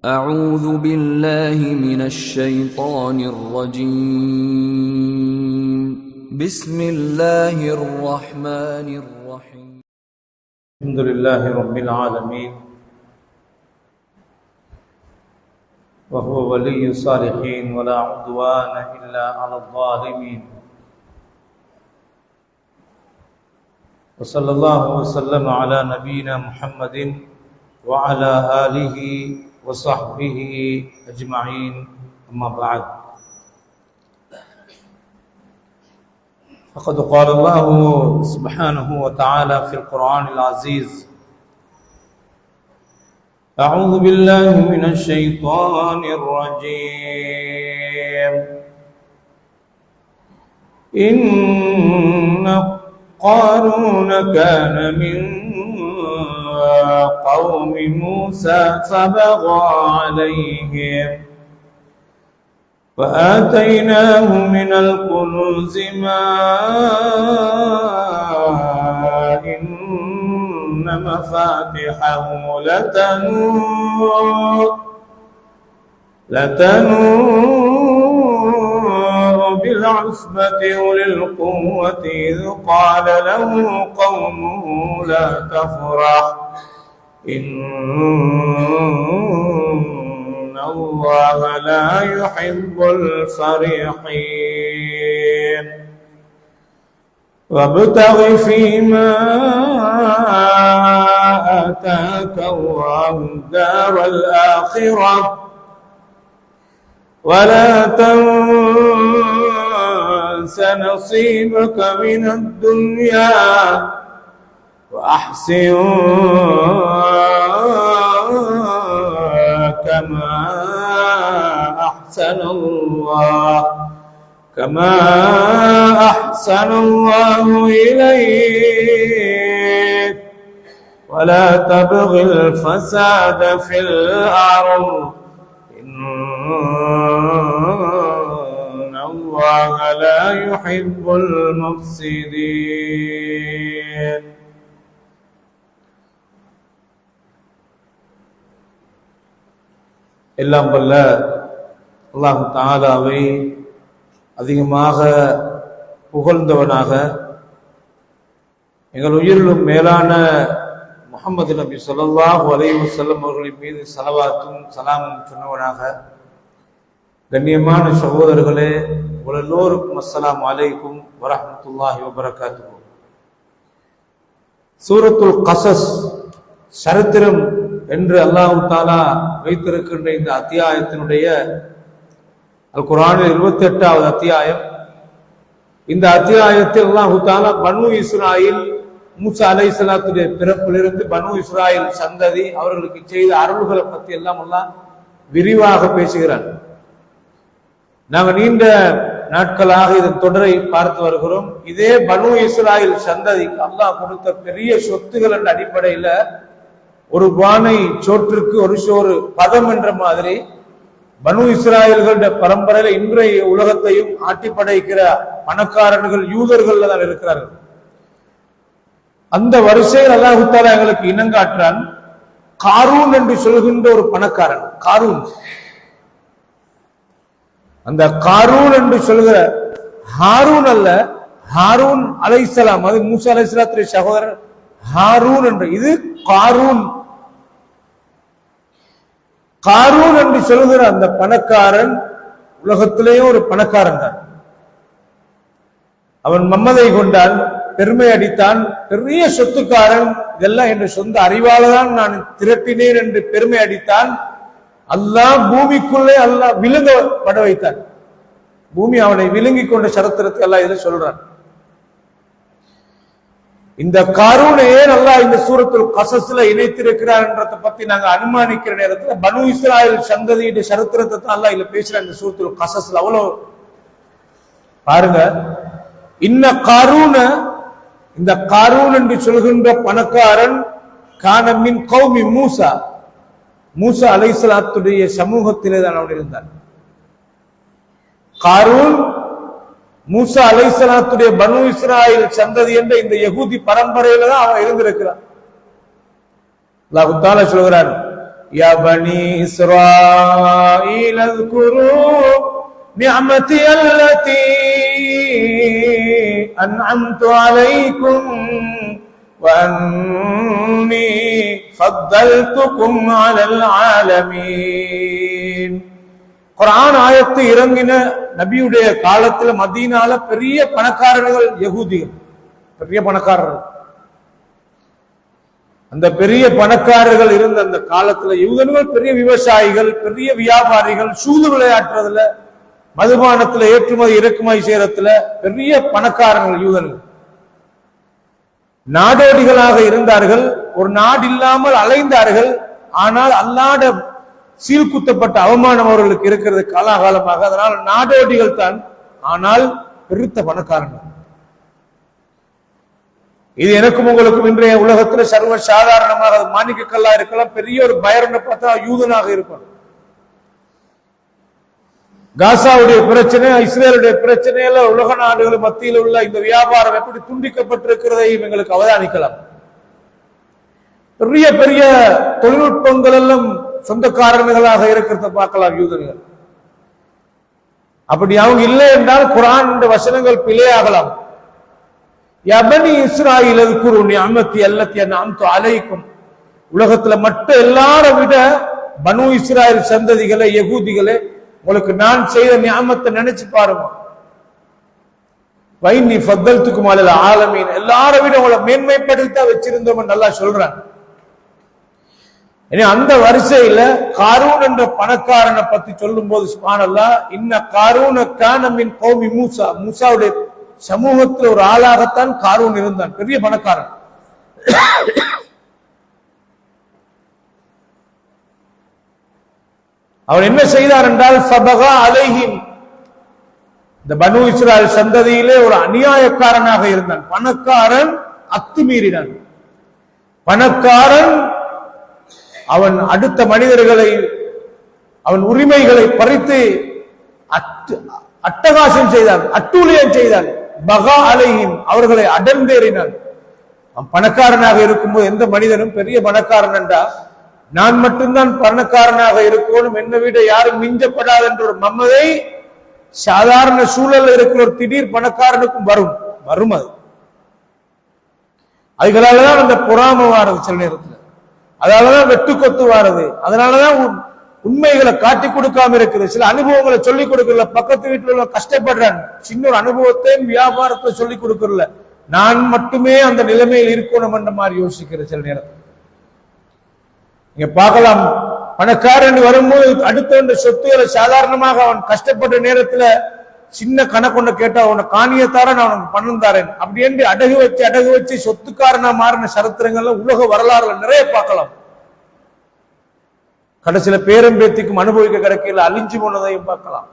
أعوذ بالله من الشيطان الرجيم بسم الله الرحمن الرحيم الحمد لله رب العالمين وهو ولي الصالحين ولا عدوان إلا على الظالمين وصلى الله وسلم على نبينا محمد وعلى آله وصحبه أجمعين أما بعد فقد قال الله سبحانه وتعالى في القرآن العزيز أعوذ بالله من الشيطان الرجيم إن قارون كان من قوم موسى فبغى عليهم وآتيناه من الكنوز ما إن مفاتحه لتنوء بالعصبة أولي القوة إذ قال له قومه لا تفرح إن الله لا يحب الفرحين وابتغ فيما آتاك الله الدار الآخرة ولا تنس نصيبك من الدنيا وأحسن كما أحسن الله إليك ولا تبغ الفساد في الأرض إن الله لا يحب المفسدين எல்லாம் வல்ல அல்லாஹ் தஆலாவை அதிகமாக புகழ்ந்தவனாக எங்கள் உயிரிலும் மேலான முஹம்மது நபி ஸல்லல்லாஹு அலைஹி வஸல்லம் அவர்களின் மீது ஸலவாத்தும் ஸலாமும் சொன்னவனாக கண்ணியமான சகோதரர்களே எல்லோருக்கும் அஸ்ஸலாமு அலைக்கும் வரஹ்மத்துல்லாஹி வபரகாத்துஹு. சூரத்துல் கஸஸ் சரித்திரம் என்று அல்லாஹ் தஆலா வைத்திருக்கின்ற இந்த அத்தியாயத்தினுடைய அல் குர்ஆனில் 28வது அத்தியாயம். இந்த அத்தியாயத்தில் அல்லாஹ் தஆலா பனு இஸ்ராயில் மூசா அலைஹிஸ்ஸலாத்துடைய பிறப்பிலிருந்து பனு இஸ்ராயில் சந்ததி அவர்களுக்கு செய்த அருள்களை பற்றி எல்லாம் அல்லாஹ் விரிவாக பேசுகிறார். நாங்கள் நீண்ட நாட்களாக இதன் தொடரை பார்த்து வருகிறோம். இதே பனு இஸ்ராயில் சந்ததிக்கு அல்லாஹ் கொடுத்த பெரிய சொத்துகள் என்ற அடிப்படையில ஒரு பானை சோற்றுக்கு ஒரு சோறு பதம் என்ற மாதிரி பனு இஸ்ராயல்களுடைய பரம்பரையில இன்றைய உலகத்தையும் ஆட்டி படைக்கிற பணக்காரர்கள் யூதர்கள் தான் இருக்கிறார்கள். அந்த வரிசையில் அல்லாஹ் தஆலா எங்களுக்கு இனங்காற்றான். காரூன் என்று சொல்கின்ற ஒரு பணக்காரன், காரூன். அந்த காரூன் என்று சொல்கிற ஹாரூன் அல்ல, ஹாரூன் அலைஹிஸ்ஸலாம், அது மூசா அலைஹிஸ்ஸலாத்துடைய சகோதரர் ஹாரூன் என்று. இது காரூன். காரூன் என்று சொல்கிற அந்த பணக்காரன் உலகத்திலேயே ஒரு பணக்காரன் தான். அவன் மம்மதை கொண்டான், பெருமை அடித்தான், பெரிய சொத்துக்காரன். இதெல்லாம் என்ற சொந்த அறிவால தான் நான் திரட்டினேன் என்று பெருமை அடித்தான். அல்லாஹ் பூமிக்குள்ளே அல்லாஹ் விழுங்க பட வைத்தான். பூமி அவனை விழுங்கி கொண்ட சரித்திரத்தை அல்லாஹ் இதில் சொல்றான். இந்த காரூனை ஏன் அல்லாஹ் இந்த சூரத்துல் கஸஸ்ல இணைத்திருக்கிறார் என்றதை பத்தி நாங்க அனுமானிக்கிற நேரத்துல பனு இஸ்ராயல் சந்ததியுடைய சரித்திரத்தை தான் அல்லாஹ் இதுல பேசுறான். இந்த சூரத்துல் கஸஸ்ல அவ்வளவு பாருங்க. இன்ன காரூன, இந்த காரூன் என்று சொல்கின்ற பணக்காரன் கான மின் கௌமி மூசா, மூசா அலைஹிஸ்ஸலாத்துடைய சமூகத்திலே தான் அவன் இருந்தான். காரூன் மூசா அலைஹிஸ்ஸலாத்துடைய பனு இஸ்ராயில் சந்ததி என்ற இந்த யகூதி பரம்பரையில தான் அவன் இருந்திருக்கிறான். அல்லாஹ் தஆலா சொல்கிறான், யா பனி இஸ்ராயீல் அஸ்குரு நிஅமதி அல்லதி அன்அம்து அலைக்கும் وأني فضلتكم على العالمين. குர்ஆன் ஆயத்து இறங்கின நபியுடைய காலத்துல மதீனால பெரிய பணக்காரர்கள் யகூதிகள், பெரிய பணக்காரர்கள். அந்த பெரிய பணக்காரர்கள் இருந்த அந்த காலத்துல யூதர்கள் பெரிய விவசாயிகள், பெரிய வியாபாரிகள், சூது விளையாட்டுறதுல, மதுபானத்துல, ஏற்றுமதி இறக்குமதி செய்யறதுல பெரிய பணக்காரர்கள் யூதர்கள். நாடோடிகளாக இருந்தார்கள், ஒரு நாடு இல்லாமல் அலைந்தார்கள். ஆனால் அல்லாட சீர்குத்தப்பட்ட அவமானம் அவர்களுக்கு இருக்கிறது காலாகாலமாக. அதனால் நாடோடிகள் தான், ஆனால் பெருத்த பணக்காரர்கள். இது எனக்கும் உங்களுக்கும் இன்றைய உலகத்தில் சர்வ சாதாரணமாக மாணிக்க கல்லா இருக்கலாம், பெரிய ஒரு பயரனை பார்த்தா யூதனாக இருப்பான். காசாவுடைய பிரச்சனை, இஸ்ரேலுடைய பிரச்சனையில உலக நாடுகள் மத்தியில் உள்ள இந்த வியாபாரம் எப்படி துண்டிக்கப்பட்டிருக்கிறதை எங்களுக்கு அவதானிக்கலாம். பெரிய பெரிய தொழில்நுட்பங்கள் எல்லாம் சொந்தக்காரர்களாக இருக்கிறத பார்க்கலாம் யூதர்கள். அப்படி அவங்க இல்லை என்றால் குர்ஆன் வசனங்கள் பிழையாகலாம். யா பனி இஸ்ராயீல் அஸ்குரு நிஅமதி அல்லதி அன்அம்து அலைக்கும். உலகத்துல மற்ற எல்லாரை விட பனு இஸ்ராயல் சந்ததிகளே, யகூதிகளே, உங்களுக்கு நான் செய்த நியாமத்தை நினைச்சு பாருங்க. வைன்னி ஃபத்தல்துக்கும் அலல் ஆலமீன். எல்லாரை விட உங்களை மேன்மைப்படுத்த வச்சிருந்தோம் நல்லா சொல்றாங்க. அந்த வரிசையில காரூன் என்ற பணக்காரனை பத்தி சொல்லும் போது சுப்ஹானல்லாஹ், இன்ன காரூன கான மின் கௌமி மூசா. மூசாவுடைய சமூகத்தில் ஒரு ஆளாகத்தான் காரூன் இருந்தான், பெரிய பணக்காரன். அவர் என்ன செய்தார் என்றால் ஃபபகா அலைஹிம். இந்த பனு இஸ்ராயல் சந்ததியிலே ஒரு அநியாயக்காரனாக இருந்தான். பணக்காரன் அத்துமீறினான். பணக்காரன் அவன் அடுத்த மனிதர்களை, அவன் உரிமைகளை பறித்து அட்டகாசம் செய்தான், அட்டூழியம் செய்தான். பகா அலைஹிம், அவர்களை அடர்ந்தேறினான். பணக்காரனாக இருக்கும்போது எந்த மனிதனும் பெரிய பணக்காரன் என்றா நான் மட்டும்தான் பணக்காரனாக இருக்கணும், என்னை விட யாரும் மிஞ்சப்படாது என்ற ஒரு மமதை சாதாரண சூழல் இருக்கிற ஒரு திடீர் பணக்காரனுக்கும் வரும். அது அதுகளாலதான் அந்த பொறாமை வாரது சில நேரத்தில், அதனாலதான் வெட்டு கொத்து வாரது, அதனாலதான் உண்மைகளை காட்டி கொடுக்காம இருக்குது. சில அனுபவங்களை சொல்லிக் கொடுக்கல, பக்கத்து வீட்டுல உள்ள கஷ்டப்படுறான், சின்ன ஒரு அனுபவத்தை வியாபாரத்தை சொல்லிக் கொடுக்கல, நான் மட்டுமே அந்த நிலைமையில் இருக்கணும் என்ற மாதிரி யோசிக்கிற சில நேரத்தில் நீங்க பார்க்கலாம். பணக்காரன் வரும்போது அடுத்த சொத்துக்களை சாதாரணமாக அவன் கஷ்டப்பட்ட நேரத்துல சின்ன கணக்கொண்ட கேட்டா அவனை காணியத்தாரன், அவனுக்கு பணம் தாரன் அப்படி என்று அடகு வச்சு சொத்துக்காரனா மாறின சரித்திரங்கள்ல உலக வரலாறுல நிறைய பார்க்கலாம். கடைசியில பேரம்பேத்திக்கும் அனுபவிக்க கிடைக்கல, அழிஞ்சு போனதையும் பார்க்கலாம்.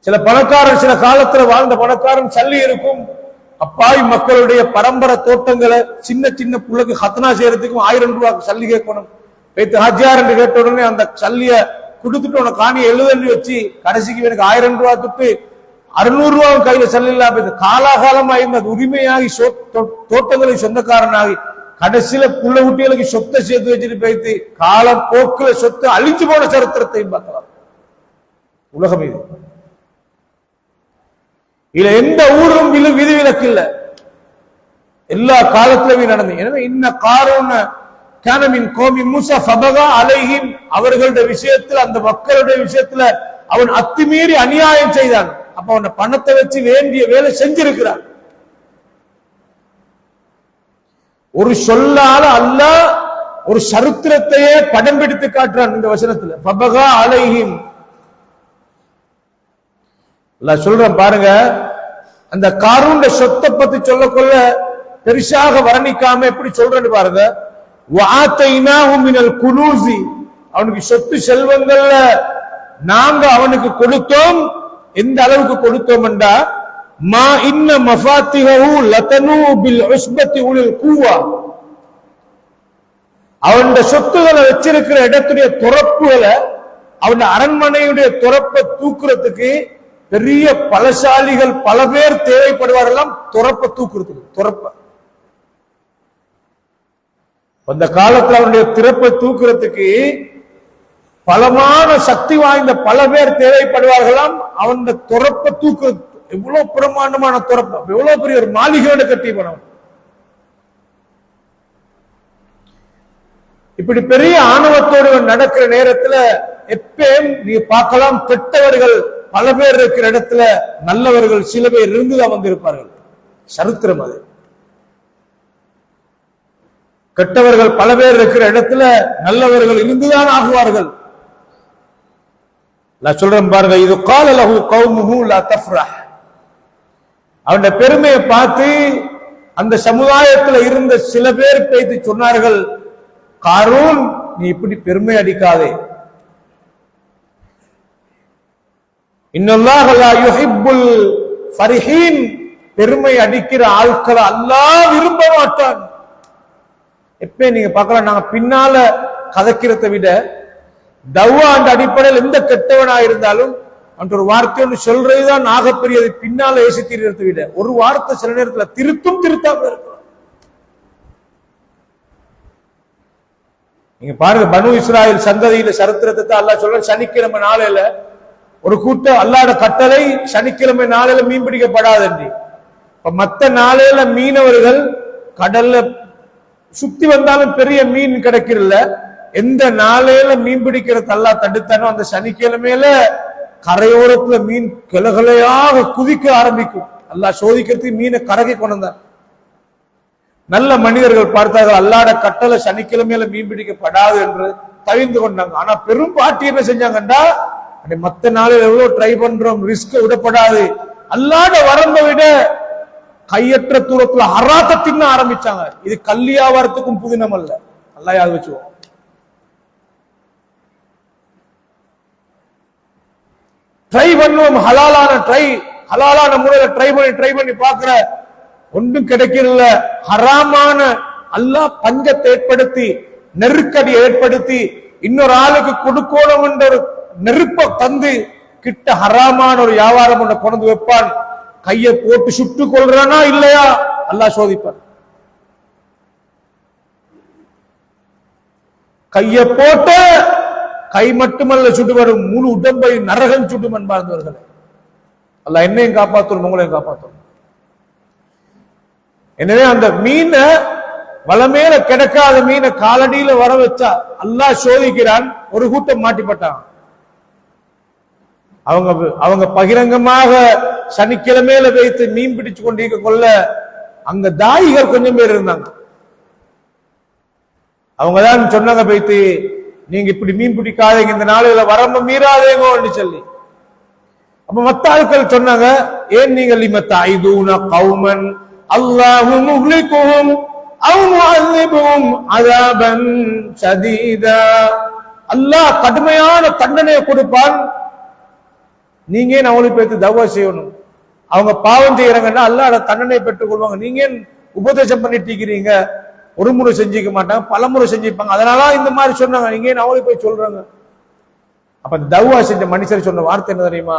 சில பணக்காரன், சில காலத்துல வாழ்ந்த பணக்காரன் சல்லி இருக்கும், அப்பாவி மக்களுடைய பரம்பரை தோட்டங்களை சின்ன சின்ன புள்ளைக்கு ஹத்னா செய்யறதுக்கும் 1000 ரூபாய்க்கு சல்லி கேட்கணும். வைத்து ஹஜ்ஜார் என்று கேட்ட உடனே அந்த சல்லிய கொடுத்துட்டு உனக்கு காணியை எழுதல் வச்சு கடைசிக்கு எனக்கு 1000 ரூபாய் துட்டு 600 ரூபாய் கையில சல்லில்லா போயிட்டு காலாகாலமா இருந்த உரிமையாகி தோட்டங்களை சொந்தக்காரனாகி கடைசியில புள்ள குட்டிகளுக்கு சொத்தை சேர்த்து வச்சுட்டு போயிட்டு காலம் போக்குல சொத்து அழிஞ்சு போன சரித்திரத்தையும் பார்க்கலாம். உலகம் இது. இதுல எந்த ஊரும் விதிவிலக்கு இல்ல, எல்லா காலத்திலுமே நடந்தது. எனவே இன்ன காரூன கானமின் கோமி மூசா ஃபபகா அலைஹிம், அவர்களுடைய விஷயத்தில், அந்த மக்களுடைய விஷயத்துல அவன் அத்துமீறி அநியாயம் செய்தான். அப்ப அவன பணத்தை வச்சு வேண்டிய வேலை செஞ்சிருக்கிறான். ஒரு சொல்லால அல்லாஹ் ஒரு சரித்திரத்தையே படம் பிடித்து காட்டுறான் இந்த வசனத்துல. ஃபபகா அலைஹிம் அல்லாஹ் சொல்றான் பாருங்க. அந்த காரூன் சொத்தை பத்தி சொல்லக்கொள்ள பெருசாக வர்ணிக்காம எப்படி சொல்றேன்னு பாருங்க. வஆதைனாஹு மினல் குனூஸி, அவனுக்கு சொத்து செல்வங்கள்ல நாங்க அவனுக்கு கொடுத்தோம். எந்த அளவுக்கு கொடுத்தோம் என்றா மா இன்ன மஃபாத்திஹு லதனு பில் உஸ்பத்தி உலில் குவா, அவனுடைய சொத்துக்களை வச்சிருக்கிற இடத்துடைய துறப்புகளை, அவன் அரண்மனையுடைய துறப்பை தூக்குறதுக்கு பெரிய பலசாலிகள் பல பேர் தேவைப்படுவாரெல்லாம் துறப்ப தூக்குறதுக்கு. துறப்ப அந்த காலத்துல அவனுடைய திறப்பை தூக்குறதுக்கு பலமான சக்தி வாய்ந்த பல பேர் தேவைப்படுவார்களாம். அவன் துறப்பை தூக்கு எவ்வளவு பிரமாண்டமான துறப்பு, எவ்வளவு பெரிய ஒரு மாளிகையோட கட்டி போனவன். இப்படி பெரிய ஆணவத்தோடு நடக்கிற நேரத்துல எப்பயும் நீ பார்க்கலாம், கெட்டவர்கள் பல பேர் இருக்கிற இடத்துல நல்லவர்கள் சில பேர் இருந்துதான் வந்திருப்பார்கள். சரித்திரம் அது. கெட்டவர்கள் பல பேர் இருக்கிற இடத்துல நல்லவர்கள் இருந்துதான் ஆகுவார்கள். நான் சொல்றேன் பாருங்க, இது கால லஹு கௌமுஹு லா தஃப்ரஹ். அவனுடைய பெருமையை பார்த்து அந்த சமுதாயத்தில் இருந்த சில பேர் பேசி சொன்னார்கள், காரூன் நீ இப்படி பெருமை அடிக்காதே, இன்னல்லாஹ லா யுஹிப்புல் ஃபரிஹீன், பெருமை அடிக்கிற ஆட்களை அல்லாஹ் விரும்ப மாட்டான். எப்ப நீங்க பார்க்கலாம், நாங்க பின்னால கதைக்கிறத விட தவ்வா அந்த அடிப்படையில் எந்த கெட்டவனா இருந்தாலும் அந்த ஒரு வார்த்தை ஒன்று சொல்றதுதான் நாகப்பெரியது. பின்னால ஏசி தீர்றதை விட ஒரு வார்த்தை சில நேரத்தில் திருத்தாம இருக்கலாம். நீங்க பாருங்க, பனு இஸ்ராயல் சந்ததியில சரித்திரத்தை தான் அல்லாஹ் சொல்ற, சனிக்கிழமை நாளையில ஒரு கூட்டம் அல்லாஹ்ட கட்டளை சனிக்கிழமை நாளையில மீன் பிடிக்கப்படாது. மத்த நாளையில மீனவர்கள் கடல்ல சுத்தி வந்தாலும் பெரிய மீன் கிடைக்கிறல்ல, எந்த நாளையில மீன் பிடிக்கிறது அல்லாஹ் தடுத்தானோ அந்த சனிக்கிழமையில கரையோரத்துல மீன் கிளகலையாக குதிக்க ஆரம்பிக்கும். அல்லாஹ் சோதிக்கிறதுக்கு மீனை கரைக்கு கொண்டு வந்தார். நல்ல மனிதர்கள் பார்த்தார்கள், அல்லாஹ்ட கட்டளை சனிக்கிழமையில மீன் பிடிக்கப்படாது என்று தவிர்த்து கொண்டாங்க. ஆனா பெரும் பாட்டி என்ன செஞ்சாங்கண்டா, மத்த நாளில் எவ்வளவு ட்ரை பண்றோம், ரிஸ்க் விடப்படாது, அல்லாஹ்ட வரம்பை விட கையற்ற தூரத்துல ஹராத்த தின்ன ஆரம்பிச்சாங்க. இது கல்லியாவரத்துக்கும் புதினம் அல்ல. அல்லாஹ் யாவது வச்சுவோம். ட்ரை பண்ணுவோம், ஹலாலான முறையில ட்ரை பண்ணி பாக்குற ஒன்றும் கிடைக்கல. ஹராமான அல்லாஹ் பஞ்சத்தை ஏற்படுத்தி நெருக்கடி ஏற்படுத்தி இன்னொரு ஆளுக்கு கொடுக்கணும் என்ற ஒரு நெருப்ப தந்து கிட்ட ஹராமான ஒரு வியாபாரம் ஒன்றை கொண்டு வைப்பான். கையை போட்டு சுட்டு கொள்றானா இல்லையா அல்லாஹ் சோதிப்பான். கையை போட்ட கை மட்டுமல்ல சுட்டு வரும், முழு உடம்பை நரகம் சுட்டும் என்பார்ந்தவர்களே. அல்லாஹ் என்னையும் காப்பாற்றணும், உங்களையும் காப்பாற்றணும். எனவே அந்த மீனை வளமேல கிடைக்காத மீனை காலடியில வர வச்சா அல்லாஹ் சோதிக்கிறான். ஒரு கூட்டம் மாட்டிப்பட்டான். அவங்க பகிரங்கமாக சனிக்கிழமையில வைத்து மீன் பிடிச்சு கொண்டிருக்க கொள்ள அங்க தாயிகள் கொஞ்சம் பேர் இருந்தாங்க. அவங்கதான் சொன்னாங்க, வைத்து நீங்க இப்படி மீன் பிடிக்காதீங்க, இந்த நாளையில வரம்பு மீறாதேங்கன்னு சொல்லி. அப்ப மத்த ஆட்கள் சொன்னாங்க, ஏன் நீங்கள் லிமத்தாயிதூன கௌமன் அல்லாஹு முஹ்லிகுஹும் அவ் முஅذிபுஹும் அஸாபன் ஷதீதா, அல்லாஹ் கடுமையான தண்டனையை கொடுப்பான், நீங்க ஏன் அவங்களுக்கு பேத்து தவா செய்யணும்? அவங்க பாவம் செய்யறாங்கன்னா அல்லாஹ் தண்டனை பெற்றுக் கொள்வாங்க. நீங்க ஏன் உபதேசம் பண்ணிட்டு இருக்கிறீங்க? ஒரு முறை செஞ்சுக்க மாட்டாங்க, பல முறை செஞ்சுப்பாங்க. அதனால இந்த மாதிரி சொன்னாங்க, நீங்க ஏன் அவங்களுக்கு போய் சொல்றாங்க? அப்ப இந்த தவா செஞ்ச மனுஷர் சொன்ன வார்த்தை என்ன தெரியுமா?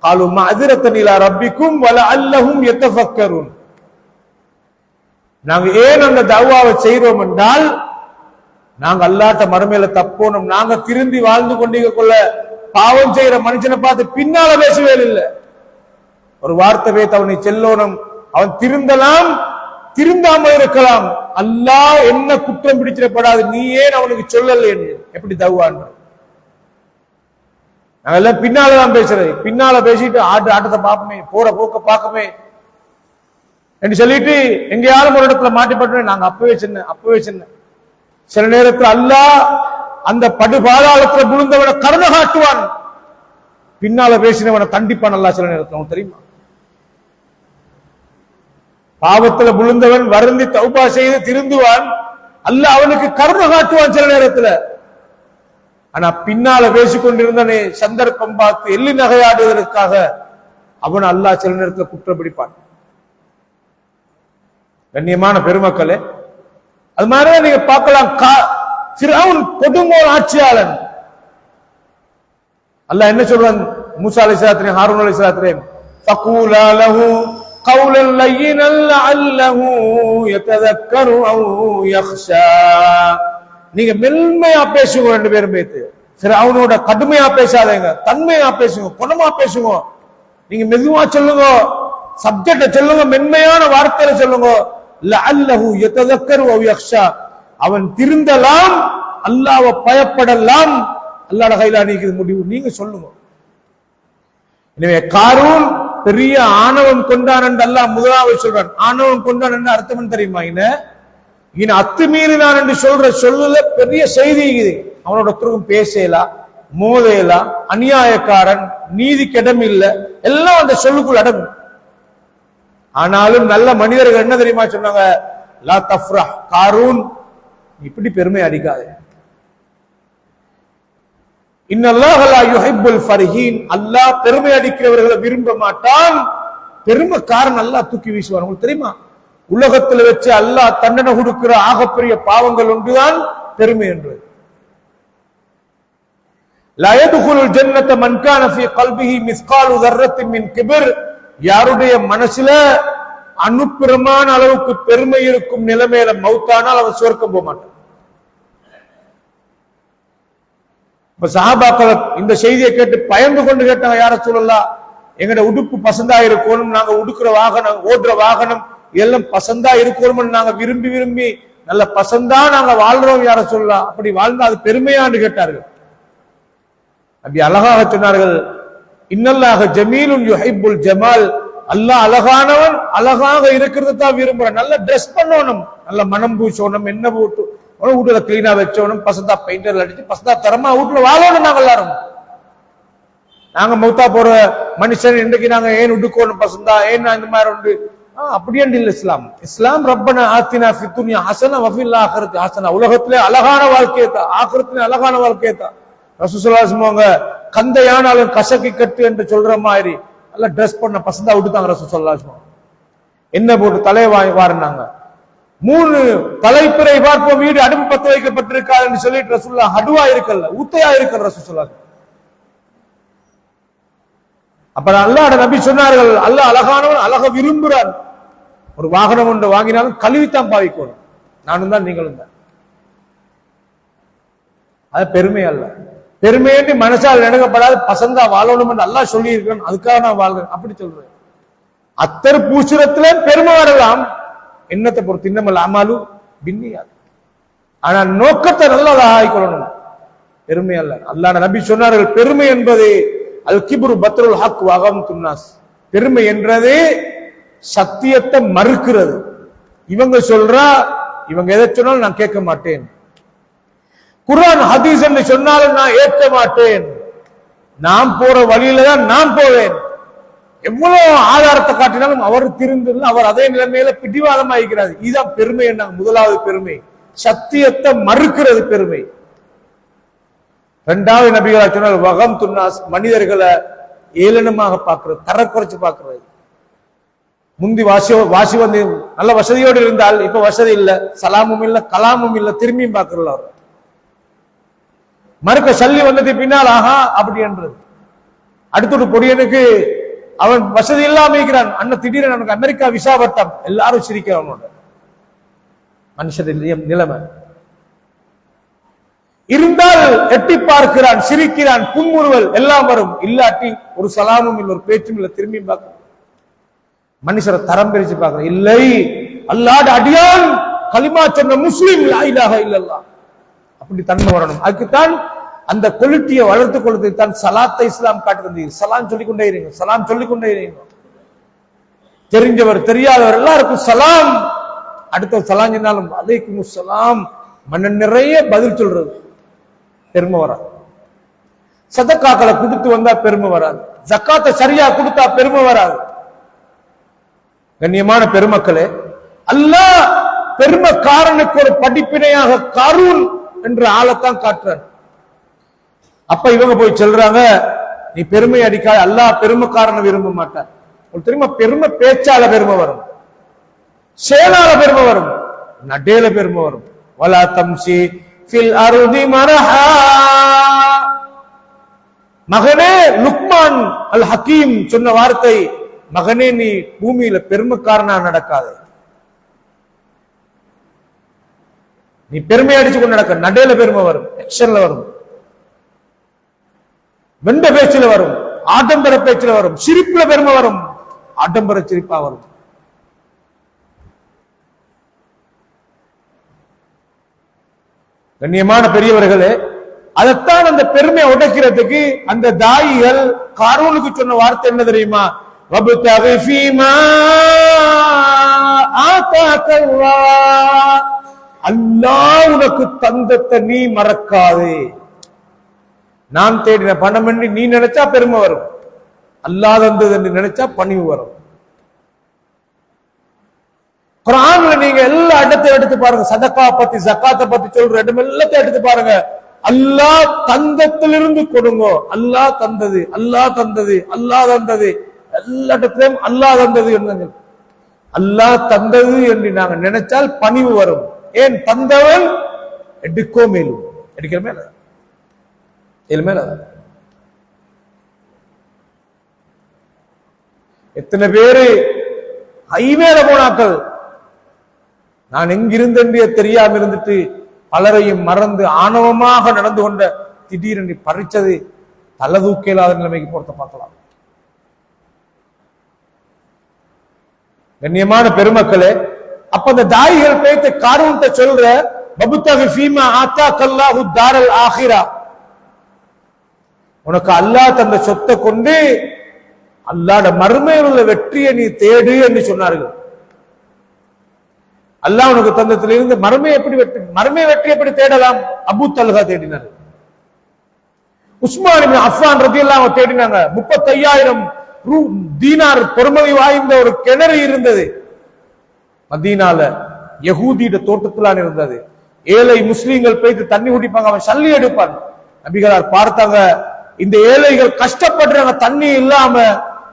காலு மஅதிரத்தன் இலா ரப்பிக்கும் வலஅல்லஹும் யதஃபக்கருன். நாங்க ஏன் அந்த தவாவை செய்றோம் என்றால், நாங்க அல்லாஹ்ட்ட மறுமையில தப்போனும், நாங்க திருந்தி வாழ்ந்து கொண்டிருக்க கொள்ள பாவம் செய்யற மனுஷனை பார்த்து பின்னால பேசவே இல்லை. ஒரு வார்த்தை பேத்து அவனை செல்லோனும், அவன் திருந்தலாம் திருந்தாமல் இருக்கலாம். அல்லாஹ் என்ன குற்றம் பிடிச்சிடப்படாது, நீ ஏன் அவனுக்கு சொல்லல என்று எப்படி தவ்வான்? நாங்க எல்லாம் பின்னாலதான் பேசுறது, பின்னால பேசிட்டு ஆட்டத்தை பார்ப்போமே, போற போக்க பார்க்கமே என்று சொல்லிட்டு எங்கேயாலும் ஒரு இடத்துல மாட்டிப்பட்டு நாங்க அப்பவே சின்ன சில நேரத்தில் அல்லாஹ் அந்த படுபாதாளத்துல விழுந்தவனை கருணை காட்டுவான், பின்னால பேசினவனை கண்டிப்பான் அல்லாஹ் சில நேரத்தில். தெரியுமா, பாவத்துல விழுந்தவன் வருந்தி தௌபா செய்து திருந்துவான், அல்லாஹ் அவனுக்கு கருணை காட்டுவான் சில நேரத்துல. ஆனா பின்னால பேசிக்கொண்டிருந்தனே சந்தர்ப்பம் பார்த்து எள்ளி நகையாடுவதற்காக அவன் அல்லாஹ் சில நேரத்தில் குற்றம் பிடிப்பான். கண்ணியமான பெருமக்களே, அது மாதிரிதான் நீங்க பார்க்கலாம். ஃபிரௌன் கொடுங்கோல் ஆட்சியாளன். அல்லாஹ் என்ன சொல்றான் மூசா அலைஹிஸ்ஸலாத்தையும் ஹாரூன் அலைஹிஸ்ஸலாத்தையும், ஃபகூலா லஹு قولا لينا لعله يتذكر او يخشى. நீங்க மென்மையா பேசுங்க, ரெண்டு பேரும் பேத்து ஃபிரௌனோட கடுமையா பேசாதீங்க, தன்மையா பேசுங்க, குணமா பேசுங்க. நீங்க மெதுவா சொல்லுங்க, சப்ஜெக்ட சொல்லுங்க, மென்மையான வார்த்தையில சொல்லுங்க. லஅல்லஹு யததக்கரு அவ் யக்ஷா, அவன் திருந்தலாம், அல்லாஹ்வை பயப்படலாம். அல்லாஹ்வுடைய கையில நீக்குது முடிவு, நீங்க சொல்லுங்க. எனவே காரூன் பெரிய ஆணவம் கொண்டான் என்று அல்லாஹ் முதலாவது சொல்றான். ஆணவம் கொண்டான் என்று அர்த்தம் என்ன தெரியுமா? இன அத்துமீறினான் என்று சொல்ற சொல்லுல பெரிய செய்தி இது. அவனோட ஒருத்தருக்கும் பேசலாம், மோதையலாம், அநியாயக்காரன், நீதிக்கிடம் இல்ல, எல்லாம் அந்த சொல்லுக்குள் அடங்கும். ஆனாலும் நல்ல மனிதர்கள் என்ன தெரியுமா சொன்னாங்க? லா தஃப்ரஹ், காரூன் இப்படி பெருமை அடிக்காதே. இன்னல்லாஹ லா யுஹிப்புல் ஃபரிஹீன், அல்லாஹ் பெருமை அடிக்கிறவர்களை விரும்ப மாட்டான். பெருமைக்காரன் அல்லாஹ் தூக்கி வீசுவார். உங்களுக்கு தெரியுமா, உலகத்தில் வச்சு அல்லாஹ் தண்டனை கொடுக்கிற ஆகப்பெரிய பாவங்கள் ஒன்றுதான் பெருமை என்று. லா யதுகுலுல் ஜன்னத மன் கான ஃபீ கல்பிஹி மிஸ்காலு தர்ரத்தின் மின் கிப்ர், யாருடைய மனசுல அணுப்பிரமாண அளவுக்கு பெருமை இருக்கும் நிலைமையில மௌத்தானால் அவன் சுவர்க்கம் போக மாட்டான். இப்ப சஹாபாக்கள் இந்த செய்தியை கேட்டு பயந்து கொண்டு கேட்டாங்க, யார சொல்லலாம், எங்கட உடுப்பு பசந்தா இருக்கணும், நாங்க உடுக்கிற வாகனம், ஓடுற வாகனம் எல்லாம் பசந்தா இருக்கணும், நாங்க விரும்பி விரும்பி நல்ல பசந்தா நாங்க வாழ்றோம், யார சொல்லலாம், அப்படி வாழ்ந்தா அது பெருமையான்னு கேட்டார்கள். அப்படி அழகாக சொன்னார்கள், இன்னல்லாஹ ஜமீலுன் யுஹிப்புல் ஜமால், அல்லாஹ் அழகானவன், அழகாக இருக்கிறது தான் விரும்புறான். நல்ல ட்ரெஸ் பண்ணணும், நல்ல மனம் பூசணும், என்ன போட்டு வீட்டுல கிளீனா வச்சோனும், பசந்தா பெயிண்டர் அடிச்சு பசந்தா தரமா வீட்டுல வாழணும். நாங்க எல்லாரும் நாங்க மௌத்தா போற மனுஷன் இன்றைக்கு நாங்க ஏன் உடுக்கணும் பசந்தா, ஏன் இந்த மாதிரி உண்டு அப்படியே இல்ல. இஸ்லாம் இஸ்லாம் ரப்பனா ஆத்தினா ஃபித் துன்யா ஹஸனா வ ஃபில் ஆখিরাতি ஹஸனா, உலகத்திலே அழகான வாழ்க்கையை தான், ஆখিরাத்திலே அழகான வாழ்க்கையை தான். ரசூலுல்லாஹி ஸல்லல்லாஹு அலைஹி வஸல்லம் கந்தையானாலும் கசக்கி கட்டு என்று சொல்ற மாதிரி நல்ல ட்ரெஸ் பண்ண பசந்தா விட்டுத்தாங்க. ரசூலுல்லாஹி ஸல்லல்லாஹு அலைஹி வஸல்லம் என்ன போட்டு தலையை வாரினாங்க. 3 தலைப்பிறை பார்ப்போம், வீடு அடுப்பு பத்த வைக்கப்பட்டிருக்காது என்று சொல்லிட்டு ரசூலுல்லாஹ் ஹடுவா இருக்கல்ல, ஊத்தையா இருக்கல் ரசூலுல்லாஹ். அப்ப அல்லாஹ்வுடைய நபி சொன்னார்கள், அல்லாஹ் அழகானவன், அழக விரும்புறான். ஒரு வாகனம் ஒன்று வாங்கினாலும் கழுவித்தான் பாவிக்கணும். நானும் தான் நீங்களும் தான். அது பெருமை அல்ல. பெருமையை மனசால் நினைக்கப்படாது, பசந்தா வாழணும் என்று அல்லாஹ் சொல்லி இருக்கிறான், அதுக்காக நான் வாழ்றேன் அப்படி சொல்றேன். அத்தர் பூசுரத்துல பெருமை வரலாம், எண்ணத்தை பொறுத்து. இன்னமல் அமாலு பின்னியாத், ஆனா நோக்கத்தை நல்லா ஆகிக்கொள்ளணும். பெருமை அல்ல. அல்லாஹ் நபி சொன்னார்கள், பெருமை என்பது அல் கிப்ரு பத்ருல் ஹக் வகம்துன் நாஸ், பெருமை என்றது சத்தியத்தை மறுக்கிறது. இவங்க சொல்றா, இவங்க எதை சொன்னாலும் நான் கேட்க மாட்டேன், குர்ஆன் ஹதீஸ் என்று சொன்னாலும் நான் ஏற்க மாட்டேன், நான் போற வழியில தான் நான் போவேன். எவ்வளவு ஆதாரத்தை காட்டினாலும் அவர் திருந்தல, அவர் அதே நிலைமையில பிடிவாதமா இருக்கிறார். இதுதான் பெருமை. என்ன முதலாவது பெருமை, சத்தியத்தை மறுக்கிறது பெருமை. இரண்டாவது நபிகளா சொன்னால் வகம்துன் நாஸ், மனிதர்களை ஏளனமாக பார்க்கிறது, தரக்குறைச்சு பார்க்கிறது. முந்தி வாசி வந்து நல்ல வசதியோடு இருந்தால் இப்ப வசதி இல்ல, சலாமும் இல்ல, கலாமும் இல்ல, திரும்பியும் பார்க்கிறல. அவர் மறுக்க சல்லி வந்தது பின்னால் ஆஹா அப்படி என்றது. அடுத்த பொடியனுக்கு அவன் வசதி இல்லாம இருக்கிறான், அண்ணன் திடீரென எனக்கு அமெரிக்கா விசா வட்டம், எல்லாரும் சிரிக்கிறவனோட மனுஷன் நிலைமை. இருந்தால் எட்டி பார்க்கிறான், சிரிக்கிறான், புன்முறுவல் எல்லாம் வரும். இல்லாட்டி ஒரு சலாமும் இல்லை, ஒரு பேச்சும் இல்லை, திரும்பி பார்க்க மனுஷரை தரம் பிரிச்சு பார்க்க இல்லை. அல்லாஹ்வுடைய அடியான், கலிமா சொன்ன முஸ்லிம், லா இலாஹா இல்லல்லாஹ், அப்படி தன்மை வரணும். அதுக்குத்தான் அந்த குவாலிட்டியை வளர்த்துக் கொள்வதற்கு தான் சலாத்தை இஸ்லாம் காட்டி தந்தது. சலாம் சொல்லிக்கொண்டே இருங்க, சலாம் சொல்லிக்கொண்டே இருங்க. தெரிஞ்சவர் தெரியாதவர் எல்லாருக்கும் சலாம். அடுத்த சலாம் சொன்னாலும் அலைக்கும் சலாம், மன நிறைய பதில் சொல்றது. பெருமை வராது. சதக்காக்களை கொடுத்து வந்தா பெருமை வராது, ஜக்காத்தை சரியா கொடுத்தா பெருமை வராது. கண்ணியமான பெருமக்களே, அல்லாஹ் பெருமைக்காரனுக்கு ஒரு படிப்பினையாக காரூன் என்ற ஆளத்தான் காட்டுறான். அப்ப இவங்க போய் சொல்றாங்க, நீ பெருமை அடிக்காத, அல்லாஹ் பெருமைக்காரனை விரும்ப மாட்டார். உங்களுக்கு தெரியுமா, பெருமை பேச்சால பெருமை வரும், செயலால பெருமை வரும், நடேல பெருமை வரும். வலா தம்சி ஃபில் அர்தி மரஹா, மகனே லுக்மான் அல் ஹக்கீம் சொன்ன வார்த்தை, மகனே நீ பூமியில பெருமைக்காரனா நடக்காது, நீ பெருமை அடிச்சு கொண்டு நடக்க. நடையில பெருமை வரும், ஆக்ஷன்ல வரும், வெண்ட பேச்சுல வரும், ஆடம்பர பேச்சுல வரும், சிரிப்புல பெருமை வரும், ஆடம்பர சிரிப்பா வரும். கண்ணியமான பெரியவர்களே, அதைத்தான் அந்த பெருமையை உடைக்கிறதுக்கு அந்த தாயிகள் காரூனுக்கு சொன்ன வார்த்தை என்ன தெரியுமா? வபுதகி ஃபீமா ஆதாகல்லாஹ், அல்லாஹ் உனக்கு தந்தத்தை நீ மறக்காதே. நான் தேடின பணம் என்று நீ நினைச்சா பெருமை வரும், அல்லாஹ் தந்தது என்று நினைச்சா பணிவு வரும். குர்ஆன்ல நீங்க எல்லா இடத்தையும் எடுத்து பாருங்க, சதகா பத்தி ஜகாத்தை பத்தி சொல்ற இடம் எல்லாத்தையும் எடுத்து பாருங்க. அல்லாஹ் தந்தத்திலிருந்து கொடுங்க, அல்லாஹ் தந்தது, அல்லாஹ் தந்தது, அல்லாஹ் தந்தது, எல்லா இடத்திலும் அல்லாஹ் தந்தது என்று. அல்லாஹ் தந்தது என்று நாங்க நினைச்சால் பணிவு வரும். ஏன்? தந்தவன் எடுக்கோ மேலும், எடுக்கிற மேல மேல. எத்தனை பேரு ஹைவேல போனாக்கள் நான் எங்கிருந்தே தெரியாம இருந்துட்டு பலரையும் மறந்து ஆணவமாக நடந்து கொண்ட திடீரென்று பறிச்சது தலை தூக்கலாத நிலைமைக்கு பொறுத்த பார்க்கலாம். கண்ணியமான பெருமக்களே, அப்ப அந்த தாயிகள் பேத்து காரூன்ட்ட சொல்ற வபுதகி ஃபீமா ஆதாகல்லாஹு தாரல் ஆகிரா, உனக்கு அல்லாஹ் தந்த சொத்தை கொண்டு அல்லாஹ்வுடைய மறுமையில் உள்ள வெற்றியை நீ தேடு என்று சொன்னார்கள். அல்லாஹ் உனக்கு தந்தத்திலிருந்து மறுமை எப்படி வெற்றி எப்படி தேடலாம்? அபூ தல்ஹா தேடினார், உஸ்மான் இப்னு அஃபான் ரலியல்லாஹு அன்ஹு தேடினாங்க. 35,000 தீனார் பொறுமதி வாய்ந்த ஒரு கிணறு இருந்தது மதீனால, யகூதியோட தோட்டத்திலான இருந்தது. ஏழை முஸ்லீம்கள் போயிட்டு தண்ணி குடிப்பாங்க, அவன் சல்லி எடுப்பான். நபிகளார் பார்த்தாங்க, இந்த ஏழைகள் கஷ்டப்படுறாங்க தண்ணி இல்லாம,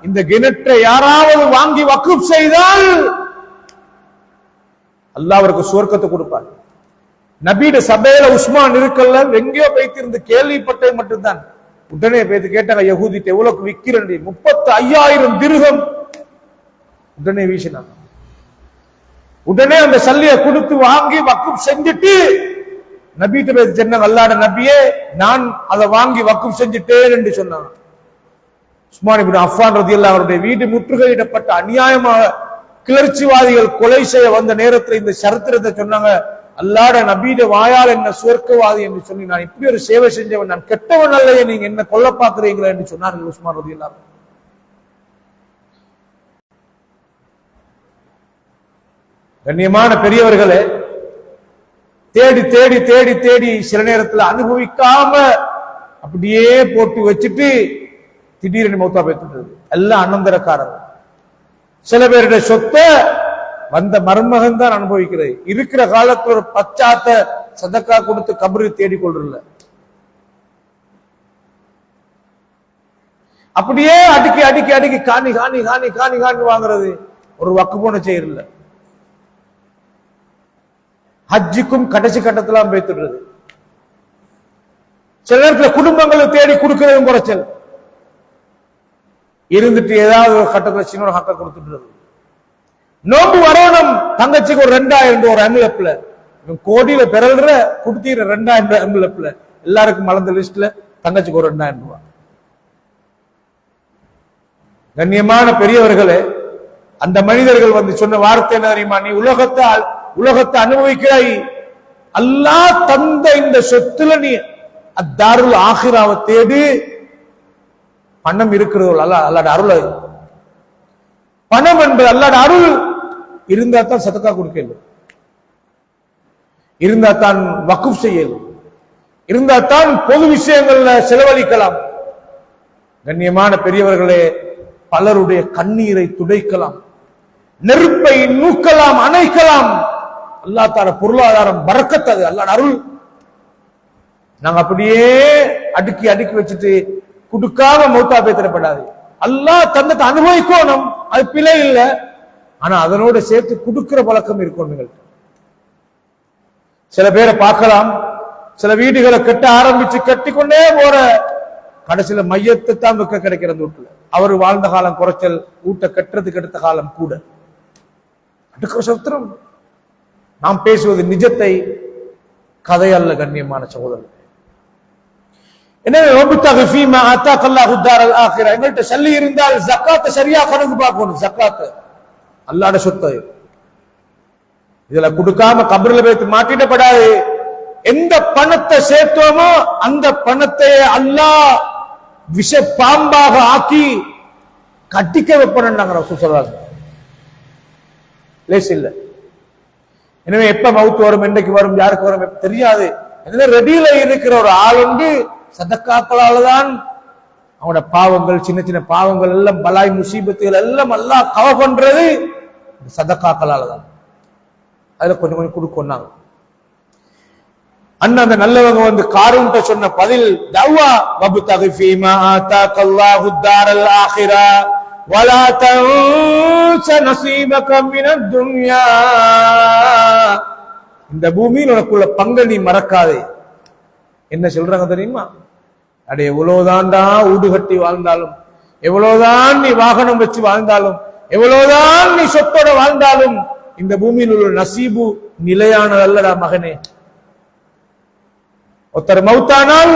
இந்த கிணற்றை யாராவது வாங்கி வக்ஃப் செய்தால் அல்லாஹ் அவருக்கு சுவர்க்கத்தை கொடுப்பார். நபியோட சபையில உஸ்மான் இருக்கல்ல, எங்கேயோ போய்த்திருந்து கேள்விப்பட்டது மட்டும்தான். உடனே போய்த்து கேட்டாங்க, யகூதிட்ட எவ்வளவுக்கு விக்கிறேன்? 35,000 திர்ஹம். உடனே வீசினாங்க. உடனே அந்த சல்லியை கொடுத்து வாங்கி வக்ஃப் செஞ்சுட்டு நபிட்ட போய் சொன்னாங்க, அல்லாஹ்வுடைய நபியே நான் அதை வாங்கி வக்ஃப் செஞ்சுட்டேன் என்று சொன்னாங்க. உஸ்மான் இப்னு அஃபான் ரலியல்லாஹு அவருடைய வீடு முற்றுகையிடப்பட்ட அநியாயமாக கிளர்ச்சிவாதிகள் கொலை செய்ய வந்த நேரத்தில் இந்த சரித்திரத்தை சொன்னாங்க. அல்லாஹ்வுடைய நபியோட வாயால் என்ன சுவர்க்கவாதி என்று சொல்லி, நான் இப்படி ஒரு சேவை செஞ்சவன், நான் கெட்டவன் அல்லையே, நீங்க என்ன கொல்ல பாக்குறீங்களா என்று சொன்னார்கள் உஸ்மான் ரலியல்லாஹு. கண்ணியமான பெரியவர்களே, தேடி தேடி தேடி தேடி சில நேரத்தில் அனுபவிக்காம அப்படியே போட்டு வச்சுட்டு திடீரென மௌத்தா போயிட்டு எல்லாம் அனந்தரக்காரர். சில பேருடைய சொத்தை வந்த மருமகன் தான் அனுபவிக்கிறது. இருக்கிற காலத்துல ஒரு பச்சாத்த சதக்கா கொடுத்து கபரு தேடிக்கொள்றல, அப்படியே அடுக்கி அடுக்கி அடுக்கி காணி காணி காணி காணி காணி வாங்குறது ஒரு வக்கு போன செய்யறல. ஹஜ்ஜுக்கும் கடைசி கட்டத்திலாம் பேத்துடுறது. சில நேரத்தில் குடும்பங்களை தேடி கொடுக்கிறதும் குறைச்சல் இருந்துட்டு ஏதாவது ஒரு கட்டத்தில் சின்ன ஹக்க கொடுத்துட்டு, நோம்பு வரணும் தங்கச்சிக்கு ஒரு 2,000 ஒரு அம்புலப்ல, கோடியில பிறல்ற குடுத்தீர 2,000 அம்புலப்ல, எல்லாருக்கும் மலர்ந்த லிஸ்ட்ல தங்கச்சிக்கு ஒரு 2,000 ரூபாய். கண்ணியமான பெரியவர்களே, அந்த மனிதர்கள் வந்து சொன்ன வார்த்தை என்ன தெரியுமா? நீ உலகத்தை அனுபவிக்கிறாய், அல்லாஹ் தந்த இந்த சொத்துல நீ அத்தாருல் ஆகிராவை தேடு. பணம் இருக்கிறது அல்லாஹ்வுடைய அருள், பணம் என்பது அல்லாஹ்வுடைய அருள் இருந்தா தான் சதக்கா கொடுக்கல, இருந்தா தான் வக்ஃப் செய்யல, இருந்தா தான் பொது விஷயங்கள்ல செலவழிக்கலாம். கண்ணியமான பெரியவர்களே, பலருடைய கண்ணீரை துடைக்கலாம், நெருப்பை நூக்கலாம், அணைக்கலாம். அல்லாஹ் தஆலா பொருளாதாரம் பரக்கத், அது அல்லாஹ்வுடைய அருள். நாங்க அப்படியே அடுக்கி அடுக்கி வச்சுட்டு கொடுக்காம மௌத்தா பேத்தப்படாது. அல்லாஹ் தந்தத்தை அனுபவிக்கணும், அது பிழை இல்லை. ஆனா அதனோட சேர்த்து கொடுக்கிற பழக்கம் இருக்கும். சில பேரை பார்க்கலாம், சில வீடுகளை கட்ட ஆரம்பிச்சு கட்டி கொண்டே போற, கடைசியில மையத்தை தான் வைக்க கிடைக்கிற வீட்டுல அவர் வாழ்ந்த காலம் குறைச்சல், ஊட்ட கட்டுறதுக்கு எடுத்த காலம் கூட. அடுக்க சத்திரம். நாம் பேசுவது நிஜத்தை, கதை அல்ல. கண்ணியமான சகோதரர், எனவே எங்கள்கிட்ட சல்லி இருந்தால் ஜக்காத்தை சரியா கணக்கு பார்க்கணும். ஜக்காத்து அல்லாஹ்ட சொத்து, இதுல கொடுக்காம கபர்ல வைத்து மாட்டிடப்படாது. எந்த பணத்தை சேர்த்தோமோ அந்த பணத்தை அல்லாஹ் விஷ பாம்பாக ஆக்கி கட்டிக்க வைப்பனாங்க ரசூல் ஸல்லல்லாஹு அலைஹி வஸல்லம். லேஸ் இல்ல. எனவே எப்ப மவுத் வரும், என்றைக்கு வரும், யாருக்கு வரும் தெரியாது. எனவே ரெடியில இருக்கிற ஒரு ஆள் உண்டு. சதக்காக்களால்தான் அவனோட பாவங்கள், சின்ன சின்ன பாவங்கள் எல்லாம், பலாய் முசீபத்துகள் எல்லாம் அல்லாஹ் கவர் பண்றது சதக்காக்களால தான். அதுல கொஞ்சம் கொஞ்சம் கொடுக்கொண்டாங்க. அண்ணா அந்த நல்லவங்க வந்து காரூன்ட்ட சொன்ன பதில் தவ்வா, வப்தகி ஃபீமா ஆதாகல்லாஹு தாரல் ஆகிரா வலா தன்ஸ நஸீபக மினத் துன்யா. இந்த பூமியில் உனக்குள்ள பங்கை நீ மறக்காதே. என்ன சொல்றாங்க தெரியுமா? அடே எவ்வளவுதான்டா ஊடு கட்டி வாழ்ந்தாலும், எவ்வளவுதான் நீ வாகனம் வச்சு வாழ்ந்தாலும், எவ்வளவுதான் நீ சொத்தோட வாழ்ந்தாலும், இந்த பூமியில் உள்ள நசீபு நிலையானதல்லடா மகனே. ஒருத்தர் மௌத்தானால்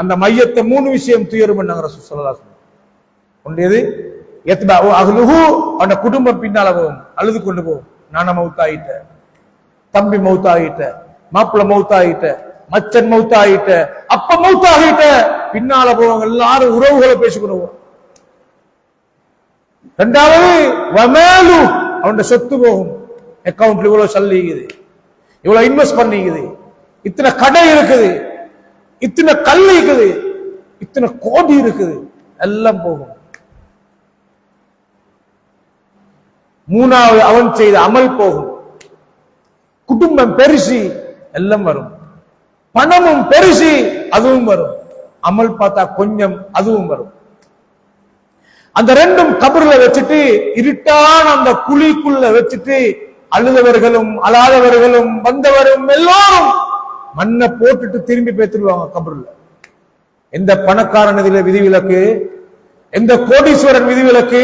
அந்த மையத்தை 3 விஷயம் துயரும் பண்ணாங்க ரசூல் ஸல்லல்லாஹு அலைஹி வஸல்லம். ஒன்றியது யத்பஉ அஹ்லுஹு, அவன குடும்பம் பின்னால போகும், அழுது கொண்டு போகும். நானா மௌத்தாயிட்ட, தம்பி மௌத்தாயிட்ட, மாப்பிள்ள மௌத்தாயிட்ட, மச்சன் மௌத்தாயிட்ட, அப்ப மௌத்தாகிட்ட, பின்னால போவாங்க எல்லாரும் உறவுகளை பேசிக்கொண்டு போவாங்க. இரண்டாவது வமாலு, அவன் சொத்து போகும். அக்கவுண்ட்ல இவ்வளவு சல்லிக்குது, இவ்வளவு இன்வெஸ்ட் பண்ணிக்குது, இத்தனை கடை இருக்குது, இத்தனை கல் இருக்குது, இத்தனை கோடி இருக்குது, எல்லாம் போகும். மூணாவது அவன் செய்த அமல் போகும். குடும்பம் பெருசி, எல்லாம் வரும். பணமும் பெருசி, அதுவும் வரும். அமல் பார்த்தா கொஞ்சம், அதுவும் வரும். அந்த ரெண்டும் கபர்ல வச்சுட்டு, இருட்டான அந்த குழிக்குள்ள வச்சுட்டு, அழுதவர்களும் அழாதவர்களும் வந்தவரும் எல்லோரும் மண்ணை போட்டுட்டு திரும்பி பேத்துருவாங்க கபர்ல. எந்த பணக்காரன் இதுல விதிவிலக்கு, எந்த கோடீஸ்வரன் விதிவிலக்கு?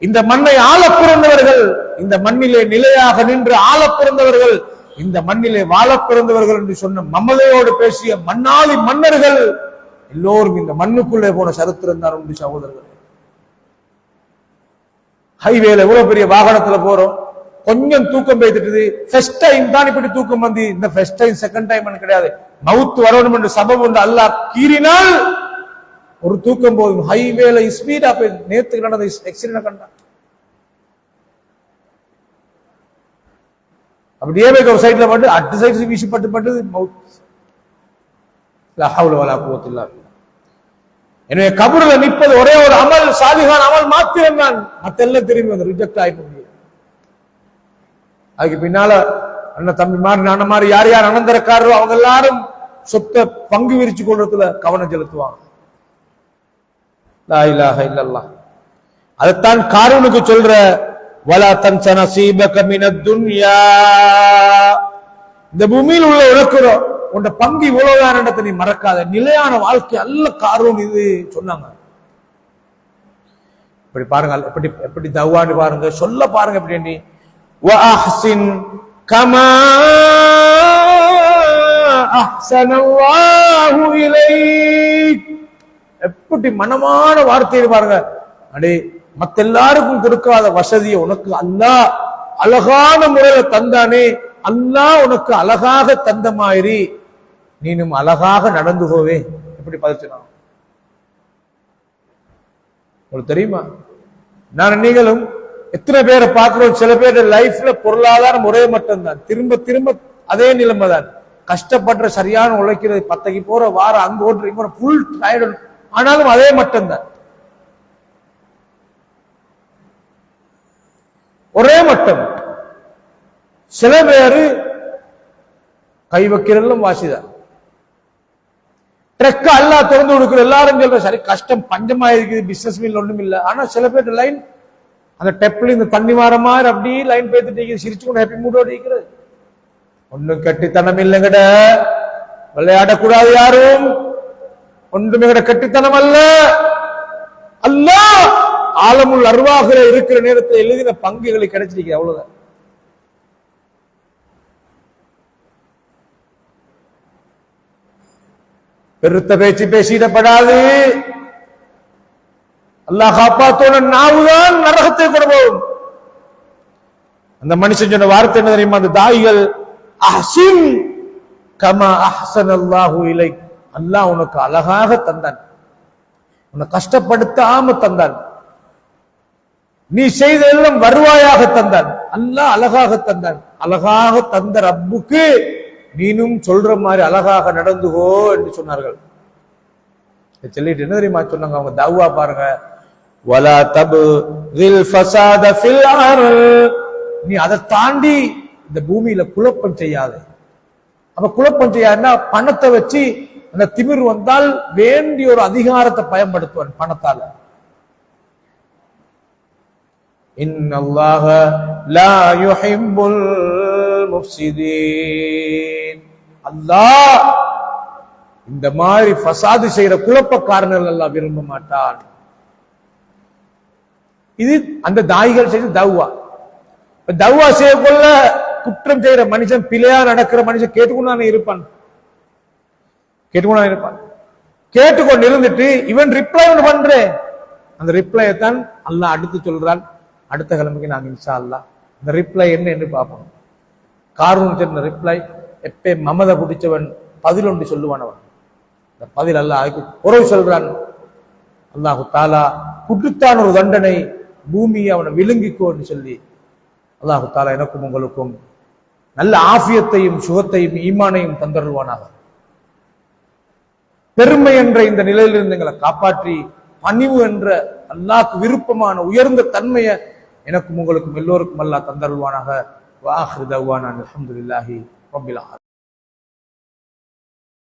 இந்த மண்ணை ஆள பிறந்தவர்கள், இந்த மண்ணிலே நிலையாக நின்று ஆள பிறந்தவர்கள், இந்த மண்ணிலே வாழ பிறந்தவர்கள் என்று சொன்ன மமதையோடு பேசிய மண்ணாளி மன்னர்கள் எல்லோரும் இந்த மண்ணுக்குள்ளே போன சரித்திரம் தான் உண்டு சகோதரர்கள். ஹைவேல எவ்வளவு பெரிய வாகனத்துல போறோம், கொஞ்சம் தூக்கம் பெய்துட்டு, ஃபர்ஸ்ட் டைம் தான் இப்படி தூக்கம் வந்து, இந்த ஃபர்ஸ்ட் டைம் செகண்ட் டைம் கிடையாது. மவுத்து வரணும் என்று சபம் உண்டு அல்லாஹ் கீறினால் ஒரு தூக்கம் போதும். ஹைவேல ஸ்பீடா போய் நேத்துக்கு நடந்த ஆக்சிடென்ட் கண்டா, அப்படியே ஒரு சைட்ல பட்டு அட்டு சைடு வீசி பட்டு மவுத். லா ஹவ்ல வலா குவத்த இல்லா பில்லாஹ். எனவே கபர்ல நிற்பது ஒரே ஒரு அமல், சாலிஹான் அமல் மாத்திரம் தான். மத்தெல்லாம் திரும்பி வந்து ரிஜெக்ட் ஆகி போகுது. அதுக்கு பின்னால அண்ணன் தம்பி மாதிரி நான மாதிரி யார் யார் அனந்தரக்காரரோ அவங்க எல்லாரும் சொத்தை பங்கு விரிச்சு கொள்றதுல கவனம் செலுத்துவாங்க. லா இலாஹ இல்லல்லாஹ். அதைத்தான் காரூனுக்கு சொல்ற, வலா தன்ஸ நஸீபக மினத் துன்யா. இந்த பூமியில் உள்ள உனக்குறோம் உண்ட பங்கு இவ்வளவுதான் இடத்தை நீ மறக்காத. நிலையான வாழ்க்கை அல்ல காரூன் இது சொன்னாங்க. இப்படி பாருங்க, எப்படி எப்படி தவ்வான்னு பாருங்க, சொல்ல பாருங்க. எப்படி நீ வஅஹ்சின் கமா அஹ்ஸனல்லாஹு இலைக். எப்படி மனமான வார்த்தையை பாருங்க. அடே மத்த எல்லாருக்கும் கொடுக்காத வசதியை உனக்கு அல்லாஹ் அழகான முறையில தந்தானே, அல்லாஹ் உனக்கு அழகாக தந்த மாதிரி நீனும் அழகாக நடந்து போவே. எப்படி பதிச்சுனா உங்களுக்கு தெரியுமா? நான் நீங்களும் எத்தனை பேரை பார்க்கிறோம், சில பேர் லைஃப்ல பொருளாதாரம் ஒரே மட்டும்தான், திரும்ப திரும்ப அதே நிலைமை தான். கஷ்டப்படுற சரியான உழைக்கிறது, பத்தகைக்கு போற வார அங்க ஓட்டுற இங்க ஃபுல் டயர்டு, ஆனாலும் அதே மட்டும்தான், ஒரே மட்டம். சில பேரு கை வைக்கிறெல்லாம் வாசிதான். ட்ரக் அல்லாஹ் திறந்து கொடுக்குற எல்லாரும் சொல்ற சரி கஷ்டம் பஞ்சமா இருக்குது, பிசினஸ் மீல் ஒண்ணும் இல்லை. ஆனா சில பேர் லைன் அந்த டெப்ல இந்த தண்ணி மாற மாதிரி அப்படியே லைன் பேத்துட்டு சிரிச்சு கொண்டு ஹாப்பி மூடோடு இருக்கிறது. ஒன்னும் கட்டித்தனம் இல்லைங்கட, விளையாடக்கூடாது யாரும், ஒன்றுமே கட்டித்தனம் அல்ல. அல்லாஹ் ஆலமுல் அர்வாஹ்ல இருக்கிற நேரத்தில் எழுதின பங்குகளை கிடைச்சிருக்கு. அவ்வளவுதான். பெருத்த பேச்சு பேசிடப்படாது. அல்லாஹ் காப்பாத்தோட நாவுதான் நரகத்தை கொண்டு போகும். அந்த மனுஷன் சொன்ன வார்த்தை என்ன தெரியுமா? அந்த தாயிகள், அஹ்சின் கமா அஹ்ஸனல்லாஹு இலைக், அல்லாஹ் உனக்கு அழகாக தந்தான், உன்னை கஷ்டப்படுத்தாம தந்தான், நீ செய்த எல்லாம் வருவாயாக தந்தான், அல்லாஹ் அழகாக தந்தான். அழகாக தந்த ரப்புக்கு நீனும் சொல்ற மாதிரி அழகாக நடந்துகோ என்று சொன்னார்கள். சொல்லிட்டு என்ன தெரியுமா சொன்னாங்க அவங்க தவ்வா பாருங்க, வலா தப்கில் ஃபஸாத ஃபில் அர்த், நீ அதை தாண்டி இந்த பூமியில குழப்பம் செய்யாத. அப்ப குழப்பம் செய்யாதுன்னா பணத்தை வச்சு அந்த திமிர் வந்தால் வேண்டிய ஒரு அதிகாரத்தை பயன்படுத்துவான் பணத்தால. இன்னல்லாஹ லா யுஹிப்புல் முஃப்ஸிதீன், அல்லாஹ் இந்த மாதிரி ஃபசாது செய்யற குழப்பக்காரர்கள் எல்லாம் விரும்ப மாட்டான். இது அந்த தாயிகள் செய்த தவ்வா. தவ்வா செய்யக்குள்ள குற்றம் செய்யற மனுஷன், பிழையா நடக்கிற மனுஷன் கேட்டுக்கொண்டானே இருப்பான். கேட்டுக்கொண்டு இருந்துட்டு இவன் ரிப்ளை ஒன்று பண்றேன், அந்த ரிப்ளையை தான் அல்லாஹ் அடுத்து சொல்றான். அடுத்த கிழமைக்கு நாங்க இன்ஷா அல்லாஹ் அந்த ரிப்ளை என்ன என்று பார்ப்போம். காரூன் சொன்ன ரிப்ளை, எப்ப மமதை பிடிச்சவன் பதில் ஒன்று சொல்லுவான், அவன் இந்த பதில் அல்லாஹ் குறை சொல்றான். அல்லாஹு தாலா குடுத்தான் ஒரு தண்டனை, பூமியை அவனை விழுங்கிக்கோ என்று சொல்லி அல்லாஹு தாலா எனக்கும் உங்களுக்கும் நல்ல ஆஃபியத்தையும் சுகத்தையும் ஈமானையும் தந்தருள்வானாக. பெருமை என்ற இந்த நிலையிலிருந்து எங்களை காப்பாற்றி பணிவு என்ற அல்லாஹ்க்கு விருப்பமான உயர்ந்த தன்மையை எனக்கும் உங்களுக்கும் எல்லோருக்கும் அல்லாஹ் தந்தருள்வானாக. வ ஆகிரு தஅவானா அல்ஹம்துலில்லாஹி ரப்பில் ஆலமீன்.